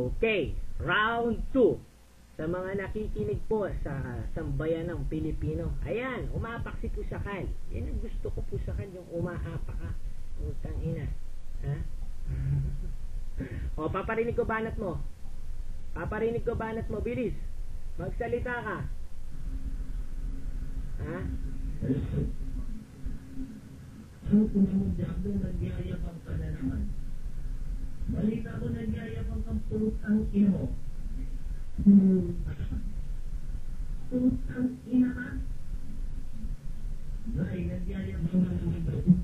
Okay, round 2. Sa mga nakikinig po sa sambayan ng Pilipino, ayan, umapak si Pusakal. Yan ang gusto ko, Pusakal, yung umaapak ka. Putang ina. Ha? O, paparinig ko banat mo. Paparinig ko banat mo, bilis. Magsalita ka. Ha? Ano kung naman Diablo, nagyayabang ka na naman? Balita ko nagyayabang kang putang ino. Putang ina ka? Ay, nagyayabang na naman.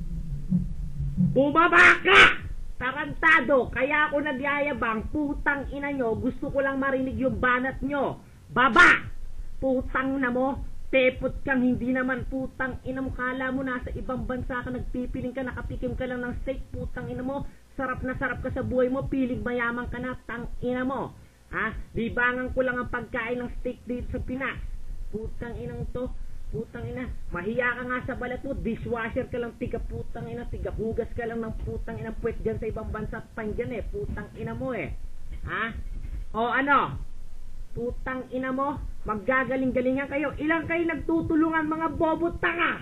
Bumaba ka! Tarantado! Kaya ako nagyayabang, putang ina nyo, gusto ko lang marinig yung banat nyo. Baba! Putang na mo, tepot kang hindi naman, putang ina mo, kala mo nasa ibang bansa ka, nagpipiling ka, nakatikim ka lang ng steak, putang ina mo, sarap na sarap ka sa buhay mo, piling mayaman ka na, tang ina mo. Ha? Libangan ko lang ang pagkain ng steak dito sa Pinas. Putang inang to, putang ina, mahiya ka nga sa balat mo, dishwasher ka lang, tiga putang ina, tiga hugas ka lang ng putang ina, puwet dyan sa ibang bansa at pandyan putang ina mo ha? O ano? Putang ina mo, maggagaling-galingan kayo. Ilan kayo nagtutulungan mga bobo tanga?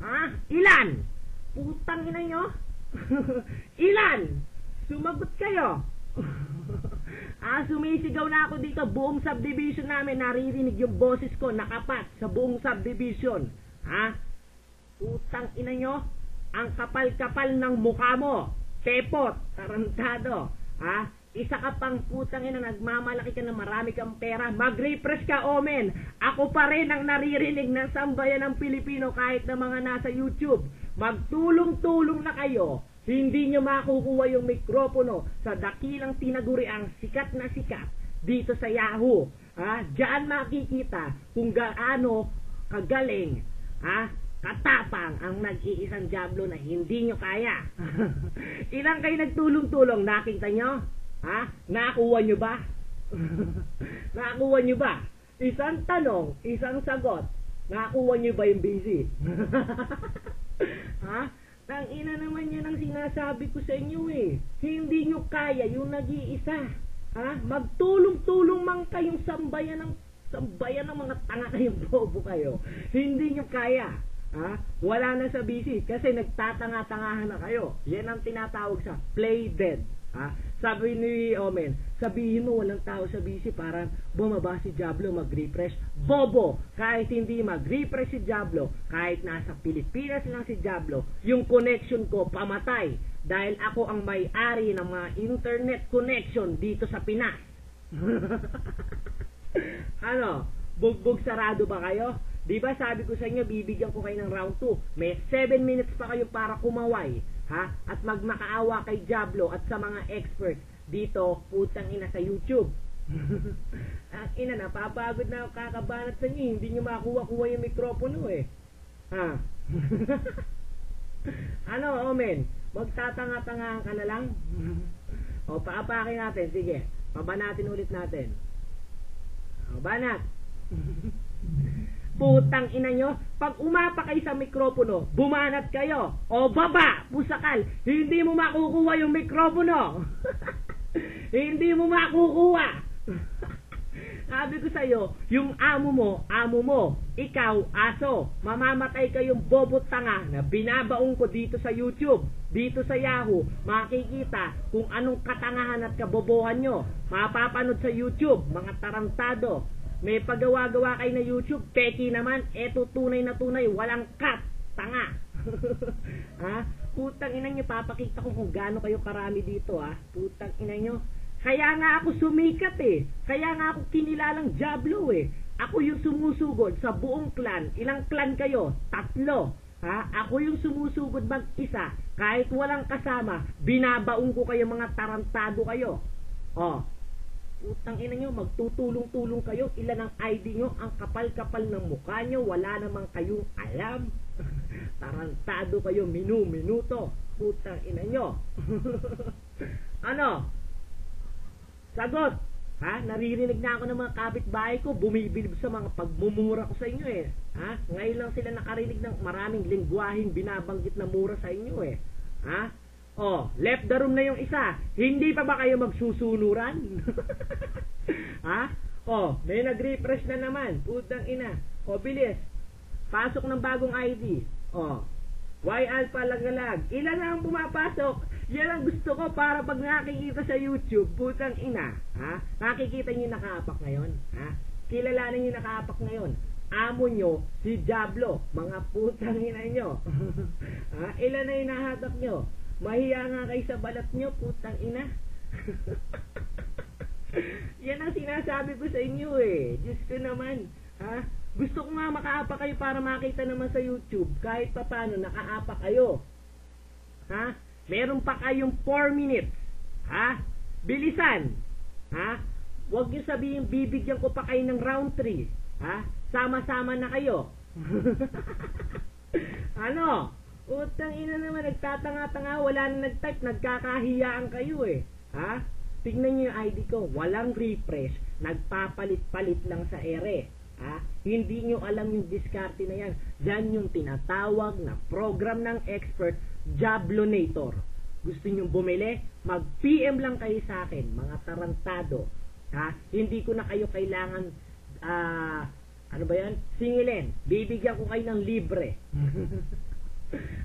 Ha? Ilan? Putang ina nyo? Ilan? Sumagot kayo. Sumisigaw na ako dito. Buong subdivision namin, naririnig yung boses ko, nakapat sa buong subdivision. Ha? Putang ina nyo, ang kapal-kapal ng mukha mo. Tepot, tarantado. Ha? Isa ka pang putang ina, nagmamalaki ka na marami kang pera, mag-refresh ka, omen. Ako pa rin ang naririnig ng sambayan ng Pilipino kahit na mga nasa YouTube. Magtulong-tulong na kayo. Hindi nyo makukuha yung mikropono sa dakilang tinaguriang sikat na sikat dito sa Yahoo. Diyan makikita kung gaano kagaling, katapang ang nag-iisang Diablo na hindi nyo kaya. Ilang kayo nagtulong-tulong, nakita nyo? Nakuha nyo ba? Nakuha nyo ba? Isang tanong, isang sagot. Nakuha nyo ba yung busy? Tang ina naman yan ang sinasabi ko sa inyo Hindi nyo kaya yung nag-iisa. Magtulong-tulong man kayong sambayan ng mga tanga kayong bobo kayo. Hindi nyo kaya. Wala na sa busy kasi nagtatanga-tangahan na kayo. Yan ang tinatawag sa play dead. Sabi ni Omen, sabihin mo walang tao sa busy para bumaba si Diablo, mag-refresh. Bobo! Kahit hindi mag-refresh si Diablo, kahit nasa Pilipinas lang si Diablo, yung connection ko pamatay dahil ako ang may-ari ng mga internet connection dito sa Pinas. Ano? Bugbog sarado ba kayo? Diba sabi ko sa inyo, bibigyan ko kayo ng round 2. May 7 minutes pa kayo para kumaway. At magmakaawa kay Diablo at sa mga experts dito, putang ina, sa YouTube. Ang ina, napapagod na ako kakabanat sa inyo. Hindi nyo makuha-kuha yung mikropono Ano, Omen? Magtatanga-tangahan ka na lang? O, paapakin natin. Sige, pabanatin ulit natin. O, banat. Putang ina nyo, pag umapa kayo sa mikropono, bumanat kayo. O baba, Pusakal, hindi mo makukuha yung mikropono. Hindi mo makukuha. Sabi ko sa'yo, yung amo mo, ikaw, aso, mamamatay kayong bobot tanga na binabaong ko dito sa YouTube, dito sa Yahoo, makikita kung anong katangahan at kabobohan nyo. Mapapanood sa YouTube, mga tarantado. May paggawa-gawa kayo na YouTube, peki naman, eto tunay na tunay, walang cut, tanga. Putang ina nyo, papakita ko kung gaano kayo karami dito Putang ina nyo. Kaya nga ako sumikat Kaya nga ako kinilalang Diablo Ako yung sumusugod sa buong clan. Ilang clan kayo? 3. Ako yung sumusugod mag-isa. Kahit walang kasama, binabaong ko kayo, mga tarantado kayo. Putang ina nyo, magtutulong-tulong kayo. Ilan ang ID nyo? Ang kapal-kapal ng mukha nyo. Wala namang kayong alam. Tarantado kayo, minuto. Putang ina nyo. Ano? Sagot. Naririnig na ako ng mga kapitbahay ko. Bumibilib sa mga pagmumura ko sa inyo Ngayon lang sila nakarinig ng maraming lingwaheng binabanggit na mura sa inyo left the room na yung isa. Hindi pa ba kayo magsusunuran? Ha? May nag-refresh na naman. Putang ina. Bilis. Pasok ng bagong ID. Y Alpha Lagalag. Ilan na ang pumapasok? Yan ang gusto ko para pag nakikita sa YouTube, putang ina. Ha? Nakikita niyo nakaapak ngayon. Ha? Kilalanin niyo nakaapak ngayon. Amo nyo, si Diablo. Mga putang ina nyo. Ha? Ilan na hinahatak nyo? Mahiya nga kayo sa balat nyo, putang ina. Yan ang sinasabi ko sa inyo eh. Diyos ko naman. Ha? Gusto ko nga makaapak kayo para makita naman sa YouTube. Kahit pa paano, nakaapak kayo. Ha? Meron pa kayong 4 minutes. Ha? Bilisan. Ha? Huwag nyo sabihin, bibigyan ko pa kayo ng round 3. Ha? Sama-sama na kayo. Ano? Utang ina naman, nagtatanga-tanga, wala na nag-type, nagkakahiyaan kayo eh. Ha? Tignan nyo yung ID ko, walang refresh, nagpapalit-palit lang sa ere. Ha? Hindi nyo alam yung diskarte na yan. Yan yung tinatawag na program ng expert, Jablonator. Gusto nyo bumili? Mag-PM lang kayo sa akin, mga tarantado. Ha? Hindi ko na kayo kailangan ano ba yan? Singilin. Bibigyan ko kayo ng libre.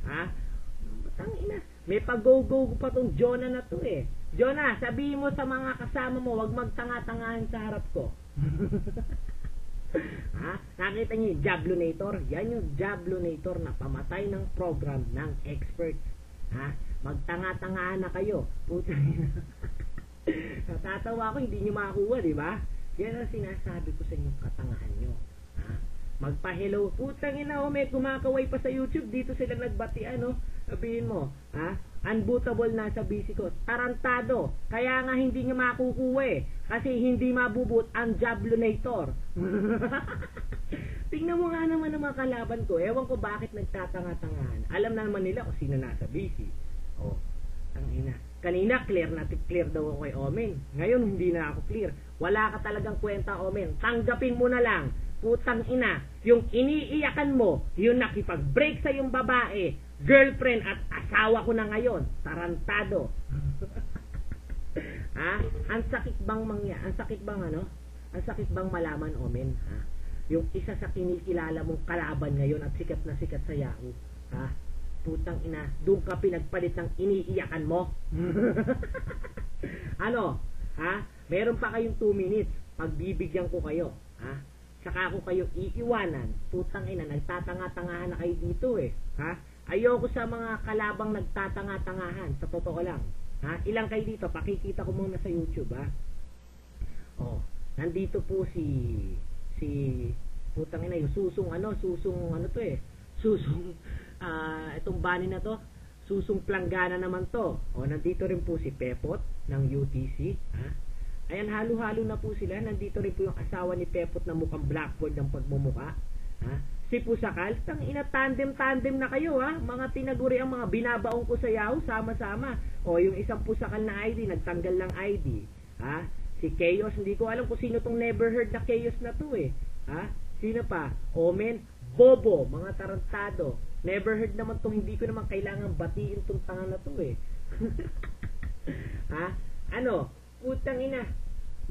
Ha? Tangina. May pag-go-go pa tong Jonah na to eh. Jonah, sabihin mo sa mga kasama mo, wag magtanga-tangahan sa harap ko. Ha? Nakita niyo yung Jablonator? Yan yung Jablonator na pamatay ng program ng expert. Ha? Magtanga-tangahan na kayo. Puta. Natatawa ko, hindi nyo makakuha, di ba? Yan ang sinasabi ko sa inyong katangahan nyo. Ha? Magpa-hello. Putang ina, may kumakaway pa sa YouTube. Dito sila nagbatian, no? Sabihin mo, ha? Unbootable na sa busy ko. Tarantado. Kaya nga hindi nyo makukuha eh. Kasi hindi mabubut ang Jablonator. Tingnan mo nga naman ang mga kalaban ko. Ewan ko bakit nagtatanga-tangahan. Alam na naman nila kung sino nasa busy. Ang ina. Kanina clear daw ako kay Omen. Ngayon hindi na ako clear. Wala ka talagang kwenta, Omen. Tanggapin mo na lang. Putang ina. Yung iniiyakan mo, yung nakipag-break sa yung babae, girlfriend at asawa ko na ngayon. Tarantado. Ha? Ang sakit bang Ang sakit bang ano? Ang sakit bang malaman, Omen? Ha? Yung isa sa kinikilala mong kalaban ngayon at sikat na sikat sa Yahoo. Ha? Putang ina, doon ka pinagpalit ng iniiyakan mo. Ano? Ha? Meron pa kayong 2 minutes. Pagbibigyan ko kayo. Ha? Saka ako kayo iiwanan. Putang ina, nagtatanga-tangahan na kayo dito eh. Ha? Ayoko sa mga kalabang nagtatanga-tangahan. Sa totoo lang. Ha? Ilang kayo dito? Pakikita ko muna sa YouTube, ha? Nandito po si putang ina, yung susung to eh. Itong bani na to, susung planggana naman to. Nandito rin po si Pepot ng UTC. Ha? Ayan, halo-halo na po sila. Nandito rin po yung asawa ni Pepot na mukhang blackboard ng pagmumuka. Ha? Si Pusakal, ina tandem na kayo ha. Mga tinaguri ang mga binabaong ko sa Yahoo, sama-sama. Yung isang Pusakal na ID, nagtanggal lang ID. Ha? Si Chaos, hindi ko alam kung sino tong never heard na Chaos na to eh. Ha? Sino pa? Omen, Bobo, mga tarantado. Never heard naman tong, hindi ko naman kailangan batiin tong tanga na to eh. Ha? Ano? Putang ina.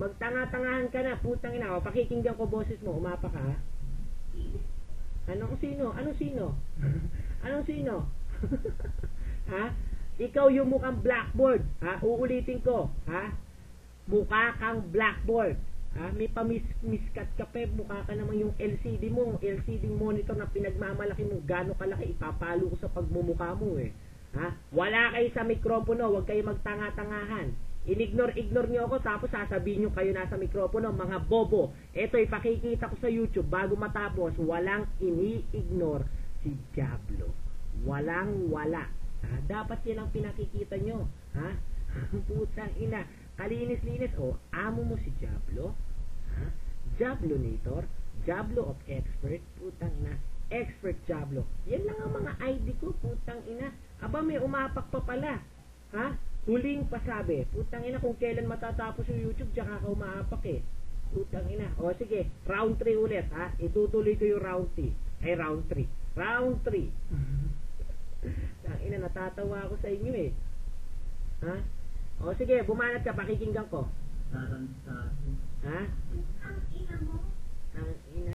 Magtanga-tangahan ka na, putang ina. Pakikinggan ko boses mo, umapa ka ha? Anong sino? Anong sino? Anong sino? Ha? Ikaw yung mukhang blackboard. Ha? Uulitin ko. Ha? Mukha kang blackboard. Ha? May pamiskat ka pe. Mukha ka naman yung LCD mo. LCD monitor na pinagmamalaki mo. Gano'ng kalaki. Ipapalo ko sa pagmumukha mo eh. Ha? Wala kayo sa mikropono. Huwag kayo magtanga-tangahan. Ignore nyo ako. Tapos sasabihin nyo kayo nasa mikropono. Mga bobo. Ito ipakikita ko sa YouTube. Bago matapos. Walang ini-ignore si Diablo. Walang wala. Ha? Dapat yan ang pinakikita nyo. Ha? Putang ina. Kalinis-linis. Amo mo si Diablo. Ha? Jablonator. Diablo of Expert. Putang ina. Expert Diablo. Yan lang ang mga ID ko. Putang ina. Aba, may umapak pa pala. Ha? Huling pasabi. Putang ina, kung kailan matatapos yung YouTube, tsaka ka umaapak eh. Putang ina. Sige. Round 3 ulit, ha? Itutuloy ko yung round 3. Round 3. Round 3. Putang ina, natatawa ako sa inyo eh. Ha? O sige, bumanat ka, pakikinggan ko. Taran